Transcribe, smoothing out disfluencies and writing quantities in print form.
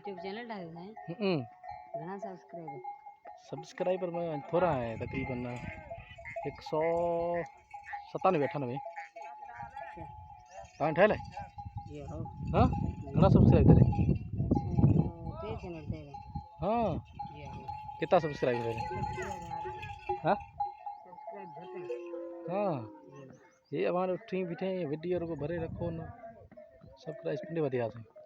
YouTube channel डाल हैं घना सब्सक्राइबर में थोड़ा है तकरीबन 197 98 हाँ ठहल है ये हो हाँ घना सब्सक्राइब करे चैनल तेरे हाँ ये हो कितना सब्सक्राइब करे हाँ हाँ ये हमारे उठी बिठे वीडियो को भरे रखो ना सब्सक्राइब बढ़िया से